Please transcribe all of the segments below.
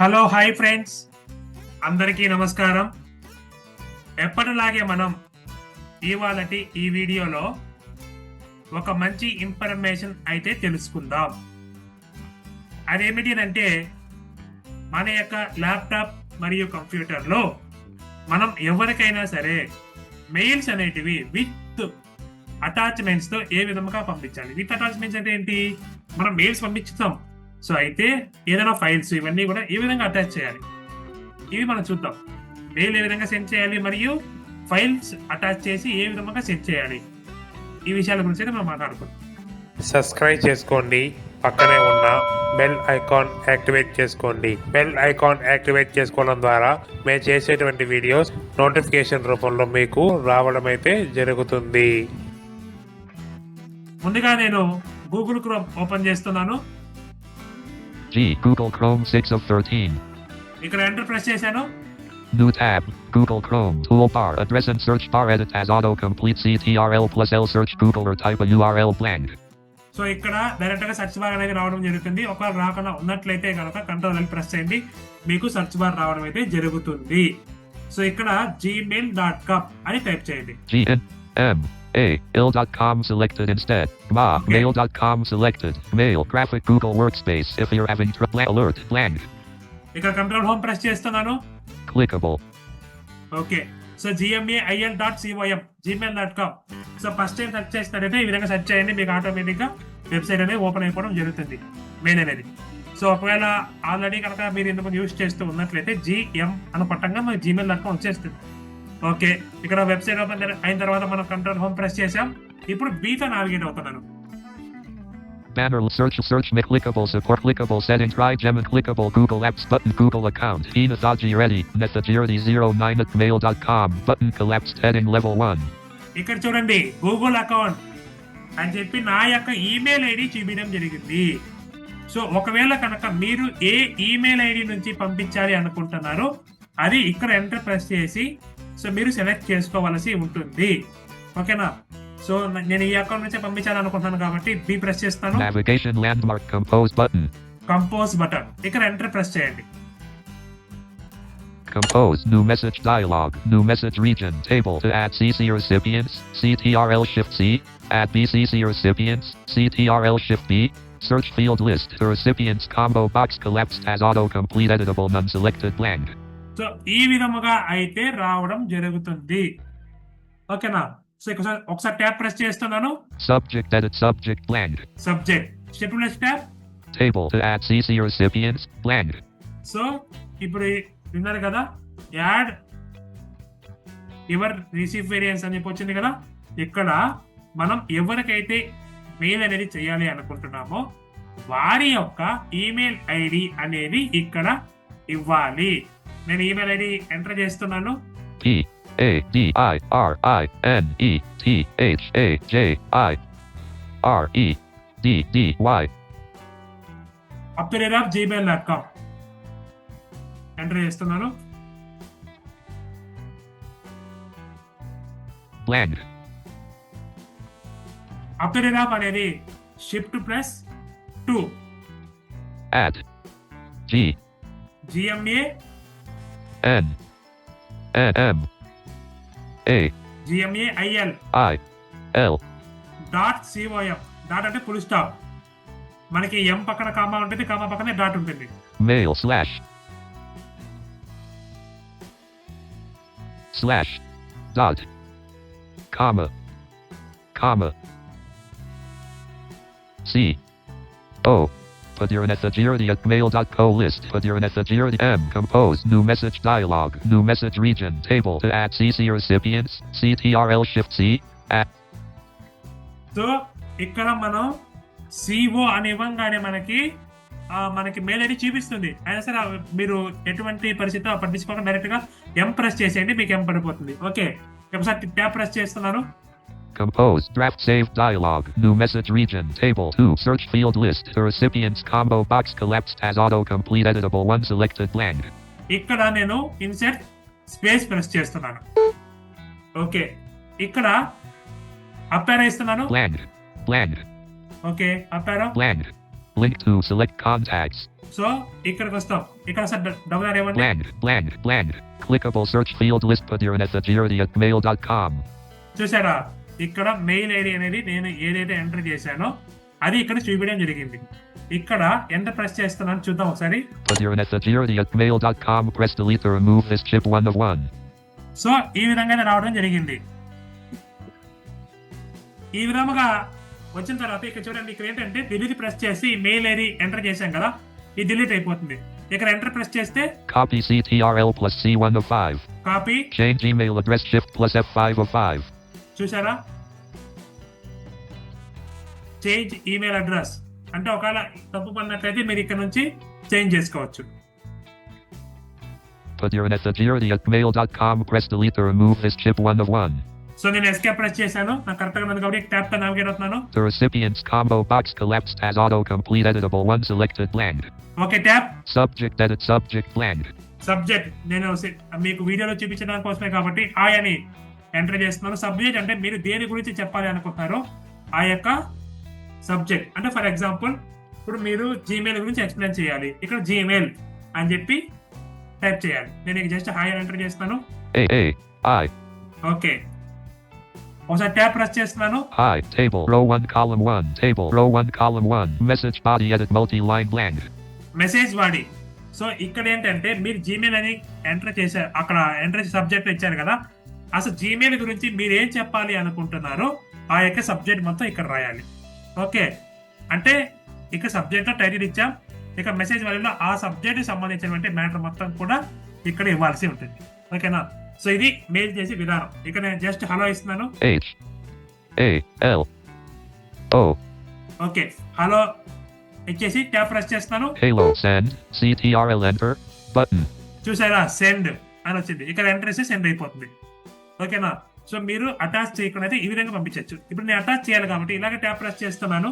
Hello hi friends, అందరికీ నమస్కారం. ఎప్పటిలాగే మనం ఇవాళటి ఈ వీడియోలో ఒక మంచి ఇన్ఫర్మేషన్ అయితే తెలుసుకుందాం. అదేమిటి అంటే మన యొక్క ల్యాప్టాప్ మరియు కంప్యూటర్లో మనం ఎవరికైనా సరే మెయిల్స్ అనేటివి విత్ అటాచ్మెంట్స్తో ఏ విధంగా పంపించాలి. విత్ అటాచ్మెంట్స్ అంటే ఏంటి? మనం మెయిల్స్ పంపించుతాం. సో అయితే ఏదైనా ఫైల్స్ ఇవన్నీ కూడా ఏ విధంగా అటాచ్ చేయాలి ఇవి మనం చూద్దాం. మెయిల్ ఏ విధంగా సెండ్ చేయాలి మరియు ఫైల్స్ అటాచ్ చేసి ఏ విధంగా సెండ్ చేయాలి, ఈ విషయాల గురించి అయితే మనం మాట్లాడుకుందాం. సబ్స్క్రైబ్ చేసుకోండి, పక్కనే ఉన్న బెల్ ఐకాన్ యాక్టివేట్ చేసుకోండి. బెల్ ఐకాన్ యాక్టివేట్ చేసుకోవడం ద్వారా మేము చేసేటువంటి వీడియోస్ నోటిఫికేషన్ రూపంలో మీకు రావడం అయితే జరుగుతుంది. ముందుగా నేను గూగుల్ క్రోమ్ ఓపెన్ చేస్తున్నాను. Google Chrome 6 of 13. ఇక్కడ ఎంటర్ ప్రెస్ చేశాను. New tab, Google Chrome, toolbar, address and search bar, edit as autocomplete, CTRL+L, search Google or type a URL blank. So ఇక్కడ డైరెక్ట్ గా సెర్చ్ బార్ అనేది రావడం జరుగుతుంది. ఒకవేళ రాకుండా ఉన్నట్లయితే కనుక Ctrl+L ప్రెస్ చేయండి, మీకు సెర్చ్ బార్ రావడం అయితే జరుగుతుంది. సో ఇక్కడ gmail.com అని టైప్ చేయండి. gmail.com selected instead. Mail.com selected. Mail graphic Google Workspace if you're having alert blank. ఇక్కడ కంట్రోల్ హోమ్ ప్రెస్ చేస్తున్నాను. Clickable. Okay, so gmail.com gmail.com. So first time search చేస్తారంటే ఈ విధంగా సెర్చ్ చేయండి, మీకు ఆటోమేటిక్ గా వెబ్సైట్ అనేది ఓపెన్ అయిపోవడం జరుగుతుంది, మెయిల్ అనేది. సో ఒకవేళ ఆల్రెడీ కనుక మీరు ఇంతకుముందు యూజ్ చేస్తూ ఉన్నట్లయితే GM అని కొట్టంగా మనకి gmail.com వచ్చేస్తుంది. ఓకే, ఇక్కడ వెబ్సైట్ ఓపెన్ అయిన తర్వాత మనం కంట్రోల్ హోమ్ ప్రెస్ చేసాం. ఇప్పుడు బీతో నావిగేట్ అవుతున్నాను. Banner search me clickable support clickable setting try gem clickable Google Apps button Google account Enathaji ready Nethagirity 09 at mail.com button collapsed heading level 1. ఇక్కడ చూడండి, Google account అని చెప్పి నా యొక్క ఈమెయిల్ ఐడి చూపించడం జరిగింది. సో ఒకవేళ కనుక మీరు ఏ ఈమెయిల్ ఐడి నుంచి పంపించాలి అనుకుంటున్నారో అది ఇక్కడ ఎంటర్ ప్రెస్ చేసి సో మీరు సెలెక్ట్ చేసుకోవాల్సి ఉంటుంది. ఓకేనా? సో నేను ఈ అకౌంట్ నుంచి పంపించాలనుకుంటున్నాను కాబట్టి బి ప్రెస్ చేస్తాను. Navigation landmark compose button. Compose button ఇక్కడ ఎంటర్ ప్రెస్ చేయండి. Compose new message dialog new message region table to add CC recipients CTRL shift C add BCC recipients CTRL shift B search field list the recipients combo box collapsed as autocomplete editable none selected blank. So ఈ విధముగా అయితే రావడం జరుగుతుంది. ఓకేనా? So ఒకసారి tab press చేస్తున్నాను. Subject edit subject blank. Subject step tab Table to add CC recipients blank. So ఇప్పుడు విన్నారు కదా, యాడ్ యువర్ రిసిపియన్స్ అని చెప్పి వచ్చింది కదా. ఇక్కడ మనం ఎవరికైతే మెయిల్ అనేది చేయాలి అనుకుంటున్నామో వారి యొక్క ఈమెయిల్ ఐడి అనేది ఇక్కడ ఇవ్వాలి. నేను ఈమెయిల్ ఐడి ఎంటర్ చేస్తున్నాను. @gmail.com ఎంటర్ చేస్తున్నాను. blank. అనేది shift plus 2 add GMA N M A GMAIL I L .com. Dot అంటే ఫుల్ స్టాప్. మనకి ఎం పక్కన కామా ఉంటుంది, కామా పక్కనే డాట్ ఉంటుంది. mail slash dot comma C O put your Nethagirity at mail.co list put your Nethagirity M compose new message dialog new message region table to add CC recipients CTRL shift C add. So ఇక్కడ మనం CO అని ఇవ్వగానే మనకి mail ID చూపిస్తుంది. అయినా సరే మీరు ఎటువంటి పరిస్థితి పట్టించుకోకుండా డైరెక్ట్ గా ఎం ప్రెస్ చేసేయండి, మీకు ఎం పడిపోతుంది. ఓకే, ఒకసారి ట్యాబ్ ప్రెస్ చేస్తున్నాను. Compose draft save dialog new message region table 2 search field list the recipients combo box collapsed as autocomplete editable 1 selected blank. ఇక్కడ నేను ఇన్సర్ట్ స్పేస్ ప్రెస్ చేస్తున్నాను. ఓకే, ఇక్కడ అప్ యారో ఇస్తున్నాను. blank okay, up arrow blank Link to select contacts. So ఇక్కడికి వస్తాం. ఇక్కడ sir double are ఏమండి? Blank. Clickable search field list padiranathagirdi@mail.com. చూసారా, ఇక్కడ మెయిల్ ఐడి అనేది నేను ఏదైతే ఎంటర్ చేశానో అది ఇక్కడ చూపించడం జరిగింది. ఇక్కడ ఎంటర్ ప్రెస్ చేస్తున్నాను, చూద్దాం ఒకసారి. padiranathagirdi@mail.com. Press delete to remove this chip 1 of 1. So ఈ విధంగానే రావడం జరిగింది. ఈ విధముగా వచ్చిన తర్వాత ఇక్కడ చూడండి, ఇక్కడ ఏంటంటే డిలీట్ ప్రెస్ చేసి మెయిల్ ఐడి ఎంటర్ చేశాం కదా, ఇది డిలీట్ అయిపోతుంది. ఇక్కడ ఎంటర్ ప్రెస్ చేస్తే Copy CTRL plus C1 of 5. Copy, Change email address shift plus F5 of 5. చూసారా, చేంజ్ ఈమెయిల్ అడ్రస్ అంటే ఒకవేళ తప్పు పడినట్లయితే మీరు ఇక్కడ నుంచి చేంజ్ చేసుకోవచ్చు. padiranathagirdi@mail.com. Press delete to remove this chip 1 of 1. So నేను ఎస్కేప్ ప్రెస్ చేశాను, నాకు కరెక్ట్ గా ఉంది కాబట్టి ట్యాప్ తో నావిగేట్ అవుతున్నాను. The recipient's combo box collapsed as autocomplete editable 1 selected blank. Okay, tap Subject edit subject blank. Subject నేను మీకు వీడియోలో చూపించడానికి కోసమే కాబట్టి హాయ్ అని ఎంటర్ చేస్తున్నాను. సబ్జెక్ట్ అంటే మీరు దేని గురించి చెప్పాలి అనుకుంటున్నారో ఆ యొక్క సబ్జెక్ట్. అంటే ఫర్ ఎగ్జాంపుల్ ఇప్పుడు మీరు జీమెయిల్ గురించి ఎక్స్ప్లెయిన్ చేయాలి, ఇక్కడ జీమెయిల్ అని చెప్పి టైప్ చేయాలి. నేను జస్ట్ హాయ్ అని ఎంటర్ చేస్తాను. I. ఓకే, ఒకసారి ట్యాప్ ప్రెస్ చేస్తున్నాను. Hi, table, row 1, column 1, table, row 1, column 1, message body edit multi-line blank. Message వాడి. సో ఇక్కడ ఏంటంటే మీరు జీమెయిల్ అని ఎంటర్ చేశారు, అక్కడ ఎంటర్ సబ్జెక్ట్ ఇచ్చారు కదా, అసలు జీమెయిల్ గురించి మీరు ఏం చెప్పాలి అనుకుంటున్నారో ఆ యొక్క సబ్జెక్ట్ మొత్తం ఇక్కడ రాయాలి. ఓకే, అంటే ఇక్కడ సబ్జెక్ట్ లో టైటిల్ ఇచ్చాం, ఇక మెసేజ్ వాడిలో ఆ సబ్జెక్ట్ సంబంధించినటువంటి మ్యాటర్ మొత్తం కూడా ఇక్కడ ఇవ్వాల్సి ఉంటుంది. ఓకేనా, సో ఇది మెయిల్ చేసే విధానం. ఇక్కడ నేను జస్ట్ హలో ఇస్తున్నాను. HALO. ఓకే, హలో ఇచ్చేసి ట్యాప్ ప్రెస్ చేస్తాను. Halo send CTRL enter button. చూసారా, సెండ్ అని వచ్చింది. ఇక్కడ ఎంటర్ చేసి సెండ్ అయిపోతుంది. ఓకేనా, సో మీరు అటాచ్ చేయకుండా అయితే ఈ విధంగా పంపించవచ్చు. ఇప్పుడు నేను అటాచ్ చేయాలి కాబట్టి ఇలాగే ట్యాప్ ప్రెస్ చేస్తున్నాను.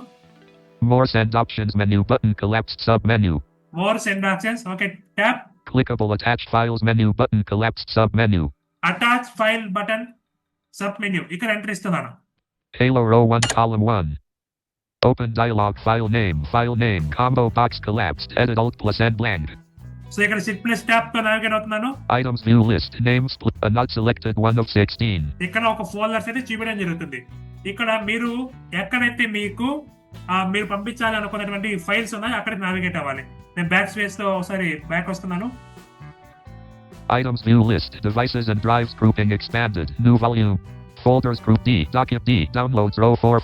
More send options menu button collapsed sub menu. More send options. Okay, tap. Clickable attached files menu button collapsed sub menu. Attach file button sub menu, ఇక్కడ ఎంటర్ ఇస్తున్నాను. Halo row 1 column 1. Open dialog file name combo box collapsed edit alt plus n blank. So ఇక్కడ shift plus tab తో navigate అవుతున్నాను. Items view list name split a not selected 1 of 16. ఇక్కడ ఒక folders అయితే చూపించడం జరుగుతుంది. ఇక్కడ మీరు ఎక్కడైతే మీకు మీరు పంపించాలి అనుకున్నటువంటి ఫైల్స్ ఉన్నాయో అక్కడికి నావిగేట్ అవ్వాలి. నేను బ్యాక్ స్పేస్ తో ఒకసారి బ్యాక్ వస్తున్నాను. Items view list devices and drives grouping expanded new volume folders group D document D downloads row 4.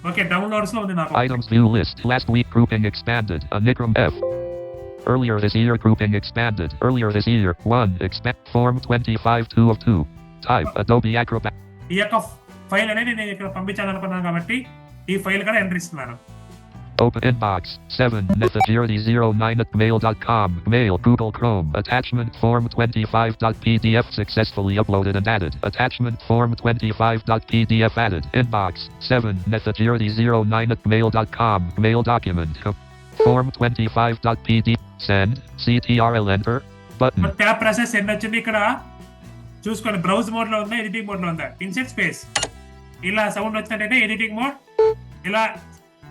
Okay, downloads లో ఉంది నాకు. Items view list last week grouping expanded Anikram F. Earlier this year grouping expanded. Earlier this year 1 expand form 25 2 of 2. Type Adobe Acrobat. ఈ యొక్క file అనేది నేను ఇక్కడ పంపించాలనుకున్నాను కాబట్టి ఈ ఫైల్ కూడా ఎంటర్ ఇస్తున్నాను. Open inbox 7 nathagirdi09@mail.com. Mail Google Chrome. Attachment form 25.pdf successfully uploaded and added. Attachment form 25.pdf added. Inbox 7 nathagirdi09@mail.com. Mail document form 25.pdf send CTRL enter button. Tap process send వచ్చింది. ఇక్కడ చూసుకోండి, browse mode లో ఉందా, editing mode లో ఉందా. INCET space ఇలా sound వచ్చినట్టయితే editing mode, ఇలా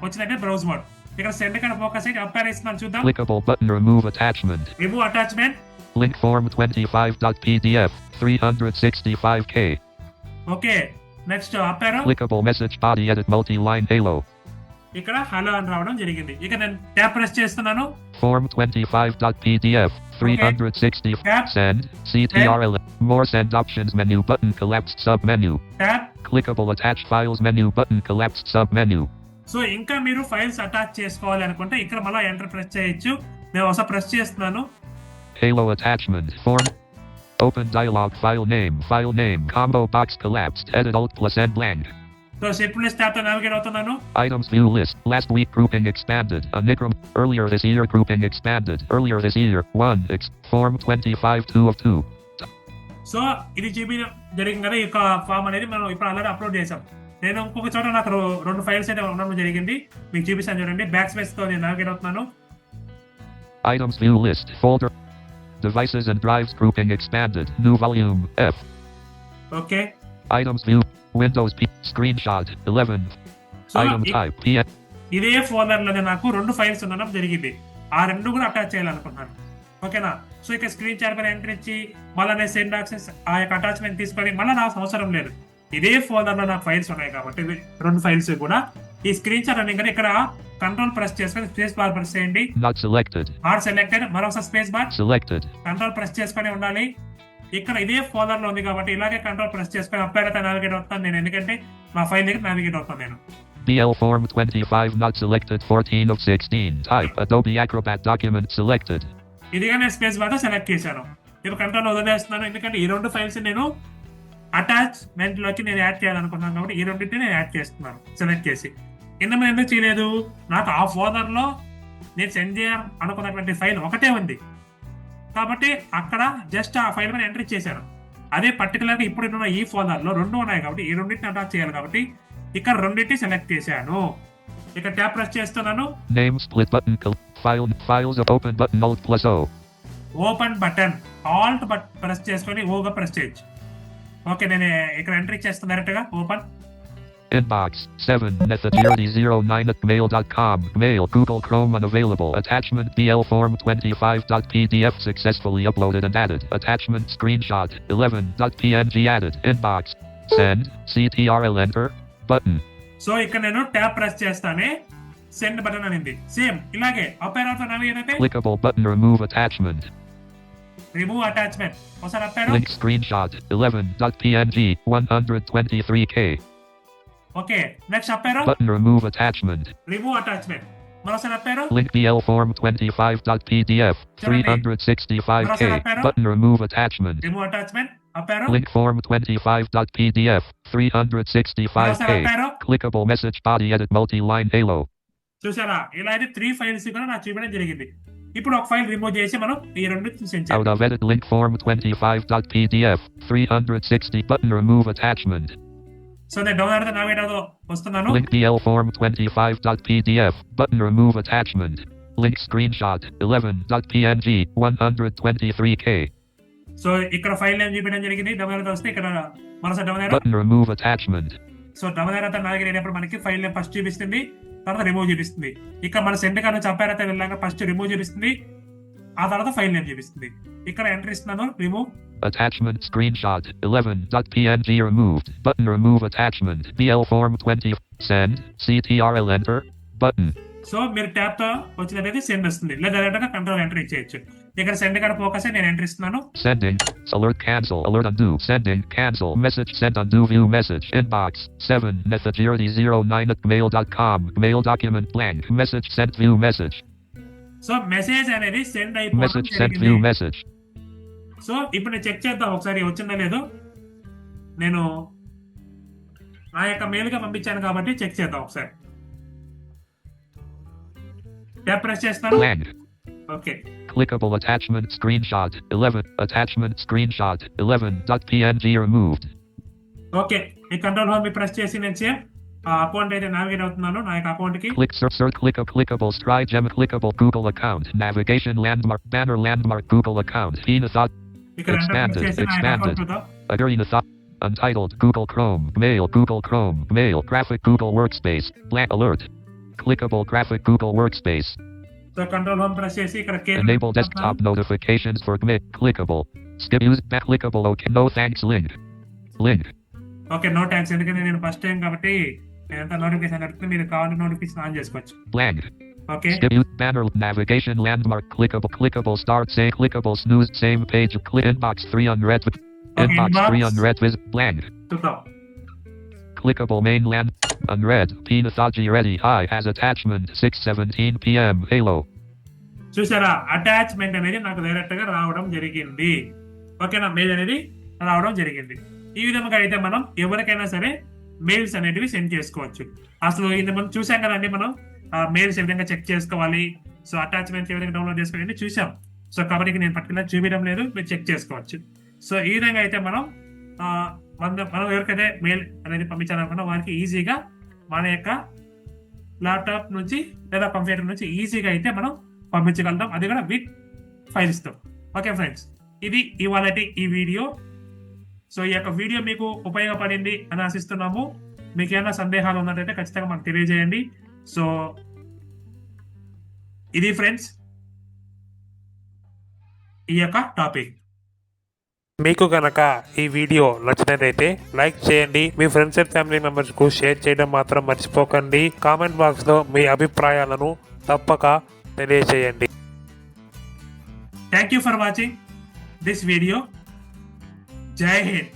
వచ్చినట్టే బ్రౌజ్ మోడ్. ఇక్కడ సెండ్ ఇక్కడ ఫోకస్ అయితే అప్ ఇస్తున్నాను, చూద్దాం. Clickable button remove attachment. Remove attachment. Link form 25.pdf 365k. Okay, next up arrow. Clickable message body edit multi-line halo. ఇక్కడ హలో అని రావడం జరిగింది. ఇక నేను ట్యాప్ ప్రెస్ చేస్తున్నాను. Form 25.pdf 360 send CTRL more send options menu button collapsed sub menu. Tap. Clickable attached files menu button collapsed sub menu. So ఇంకా మీరు files attach చేసుకోవాలి అనుకుంటే ఇక్కడ మళ్ళీ ఎంటర్ ప్రెస్ చేయొచ్చు. నేను ఒకసారి ప్రెస్ చేస్తున్నాను. Halo attachment form open dialog file name combo box collapsed edit alt plus n blank. So shift plus tab తో నావిగేట్ అవుతున్నాను. Items view list last week grouping expanded Anikram earlier this year grouping expanded earlier this year 1 form 25 2 of 2. So ఇది చూపించడం జరిగింది కదా, ఈ యొక్క form అనేది మనం ఇప్పుడు ఆల్రెడీ అప్లోడ్ చేసాం. నేను ఇంకొక చోట నాకు 2 ఫైల్స్ అయితే ఉండడం జరిగింది, మీకు చూపిస్తాను చూడండి. బ్యాక్ స్పేస్ తో నేను నావిగేట్ అవుతున్నాను. Items view list folder devices and drives grouping expanded new volume F. Okay, Items view Windows P screenshot 11. So Item type PM. ఇదే ఫోల్డర్ లోనే నాకు 2 ఫైల్స్ ఉండడం జరిగింది. ఆ 2 కూడా అటాచ్ చేయాలనుకున్నాను. ఓకేనా? సో ఇక స్క్రీన్ షాట్ పైన ఎంటర్ ఇచ్చి మళ్ళీ నేను సెండ్ యాక్సెస్ ఆ యొక్క అటాచ్మెంట్ తీసుకొని మళ్ళీ నాకు అవసరం లేదు. ఇదే ఫోల్డర్ లో నాకు ఫైల్స్ ఉన్నాయి కాబట్టి 2 ఫైల్స్ కూడా ఈ స్క్రీన్ షాట్ అని ఇక్కడ కంట్రోల్ ప్రెస్ చేసుకొని స్పేస్ బార్ ప్రెస్ చేయండి. Not selected. ఆర్ సెలెక్టెడ్, మరొకసారి space bar Selected. Control press చేసుకొని ఉండాలి. ఇక్కడ ఇదే ఫోల్డర్ లో ఉంది కాబట్టి ఇలాగే కంట్రోల్ ప్రెస్ చేసుకొని అప్ అయితే నావిగేట్ అవుతాను నేను, ఎందుకంటే నా ఫైల్ దగ్గర నావిగేట్ అవుతాను నేను. BL form 25 not selected 14 of 16. Type Adobe Acrobat document selected. ఇదిగా నేను స్పేస్ బార్ సెలెక్ట్ చేశాను. ఇప్పుడు కంట్రోల్ వదిలేస్తున్నాను, ఎందుకంటే ఈ 2 ఫైల్స్ నేను అటాచ్మెంట్ లోకి నేను యాడ్ చేయాలనుకున్నాను కాబట్టి ఈ రెండింటిని నేను యాడ్ చేస్తున్నాను సెలెక్ట్ చేసి. కింద మీద ఎందుకు చేయలేదు, నాకు ఆ ఫోల్డర్ లో నేను సెండ్ చేయాలి అనుకున్నటువంటి ఫైల్ ఒకటే ఉంది కాబట్టి అక్కడ జస్ట్ ఆ ఫైల్ మీద ఎంట్రీ చేశాను. అదే పర్టికులర్ గా ఇప్పుడు ఉన్న ఈ ఫోల్డర్ లో 2 ఉన్నాయి కాబట్టి ఈ రెండింటిని అటాచ్ చేయాలి కాబట్టి ఇక్కడ రెండింటిని సెలెక్ట్ చేశాను. ఇక్కడ ట్యాప్ ప్రెస్ చేస్తున్నాను. Name split button. Files of open button Alt plus O. Open button Alt press చేసుకొని ఓగా ప్రెస్ చేయొచ్చు. ఓకే, నేను ఇక్కడ ఎంట్రీ చేస్తాను డైరెక్ట్ గా. Open Inbox 7 Nethagirity09 at mail.com. Mail Google Chrome unavailable. Attachment BL form 25.pdf successfully uploaded and added. Attachment screenshot 11.png added. Inbox send CTRL enter button. So ఇక్కడ నేను tab press చేస్తానే send button అనేది same ఇలాగే up arrow తో నావి ఏదైతే Clickable button remove attachment. Remove attachment ఒకసారి up arrow. Link screenshot 11.png 123K. Okay, next up arrow. Button remove attachment. Remove attachment మరోసారి up arrow. Link BL form 25.pdf 365K. Button remove attachment. Remove attachment up arrow. Link form 25.pdf 365K. Clickable message body edit multi-line halo. చూసారా, ఇలా అయితే 3 files కూడా నాకు చూపించడం జరిగింది. ఇప్పుడు ఒక ఫైల్ రిమూవ్ చేసి మనం ఈ రెండు send Out of edit link form 25.pdf 360 button remove attachment. So నేను డౌన్ అయితే నావిగేట్ అవుతూ వస్తున్నాను. Link BL form 25.pdf button remove attachment. Link screenshot 11.png 123K. So ఇక్కడ ఫైల్ నేమ్ చూపించడం జరిగింది. డౌన్ అయితే వస్తే ఇక్కడ మరోసారి డౌన్ అయితే Button remove attachment. So down అయితే నావిగేట్ అయినప్పుడు మనకి ఫైల్ నేమ్ ఫస్ట్ చూపిస్తుంది, తర్వాత రిమూవ్ చూపిస్తుంది. ఇక్కడ మన సెండ్ కానీ చెప్పారైతే వెళ్ళాక ఫస్ట్ రిమూవ్ చూపిస్తుంది, ఆ తర్వాత ఫైల్ నేమ్ చూపిస్తుంది. ఇక్కడ ఎంటర్ ఇస్తున్నాను remove. Attachment screenshot 11.png removed. Button remove attachment. BL form 20 send CTRL enter button. So మీరు ట్యాప్ తో వచ్చినట్లయితే సెండ్ వస్తుంది, లేదా డైరెక్ట్ గా కంట్రోల్ ఎంటర్ ఇచ్చేయచ్చు. ఇక్కడ సెండ్ కాడ ఫోకస్ నేను ఎంటర్ ఇస్తున్నాను. Sending alert cancel alert undo sending cancel message sent undo view message inbox 7 Nethagirity09 at mail.com mail document blank message sent view message. So message అనేది send Message sent view అయిపోయింది. message. So ఇప్పుడు నేను check చేద్దాం ఒకసారి వచ్చిందో లేదో. నేను నా యొక్క మెయిల్ గా పంపించాను కాబట్టి చెక్ చేద్దాం ఒకసారి. ట్యాప్ ప్రెస్ చేస్తాను. Blank. Okay, Clickable attachment screenshot 11 attachment screenshot 11.png removed. Okay, ఈ కంట్రోల్ హోమ్ ప్రెస్ చేసి నేను సేమ్ అకౌంట్ అయితే నావిగేట్ అవుతున్నాను నా యొక్క అకౌంట్ కి. Click search clickable stride gem clickable Google account navigation landmark banner landmark Google account Pinathot ఇక్కడ enter expanded చేసి నా యొక్క expanded అకౌంట్ తో Agrinathot untitled Google Chrome mail graphic Google workspace blank alert clickable graphic Google workspace. So control home press చేసి ఇక్కడ Enable desktop notifications for commit clickable skip use back clickable OK no thanks link. Okay, no thanks, ఎందుకంటే నేను first time కాబట్టి నేను ఎంత notification అడుగుతుంది, మీరు కావాలంటే నోటిఫికేషన్ ఆన్ చేసుకోవచ్చు. Blank. Okay, Skip use banner navigation landmark clickable start say clickable snooze same page click inbox 3 unread inbox 3 unread visit blank. చూద్దాం. Clickable main land unread Pinathagi ready hi has attachment 6:17 p.m. halo. చూసారా, attachment అనేది నాకు direct గా రావడం జరిగింది. ఓకేనా, mail అనేది రావడం జరిగింది. ఈ విధంగా అయితే మనం ఎవరికైనా సరే మెయిల్స్ అనేటివి సెండ్ చేసుకోవచ్చు. అసలు ఇది మనం చూసాం కదండి, మనం మెయిల్స్ ఏ విధంగా చెక్ చేసుకోవాలి, సో అటాచ్మెంట్స్ ఏ విధంగా డౌన్లోడ్ చేసుకోవాలి చూసాం. సో కాబట్టి నేను పర్టికులర్ చూపించడం లేదు, మీరు చెక్ చేసుకోవచ్చు. సో ఈ విధంగా అయితే మనం మనం ఎవరికైతే మెయిల్ అనేది పంపించాలనుకున్నా వారికి ఈజీగా మన యొక్క ల్యాప్టాప్ నుంచి లేదా కంప్యూటర్ నుంచి ఈజీగా అయితే మనం పంపించగలుగుతాం, అది కూడా విత్ ఫైల్స్ తో. ఓకే ఫ్రెండ్స్, ఇది ఇవాళటి ఈ వీడియో. సో ఈ యొక్క వీడియో మీకు ఉపయోగపడింది అని ఆశిస్తున్నాము. మీకు ఏమైనా సందేహాలు ఉన్నట్టయితే ఖచ్చితంగా మాకు తెలియజేయండి. సో ఇది ఫ్రెండ్స్ ఈ యొక్క టాపిక్. మీకు కనుక ఈ వీడియో నచ్చినట్లయితే లైక్ చేయండి, మీ ఫ్రెండ్స్ అండ్ ఫ్యామిలీ మెంబర్స్ కు షేర్ చేయడం మాత్రం మర్చిపోకండి. కామెంట్ బాక్స్ లో మీ అభిప్రాయాలను తప్పక తెలియజేయండి. Thank you for watching this video. జై హింద్.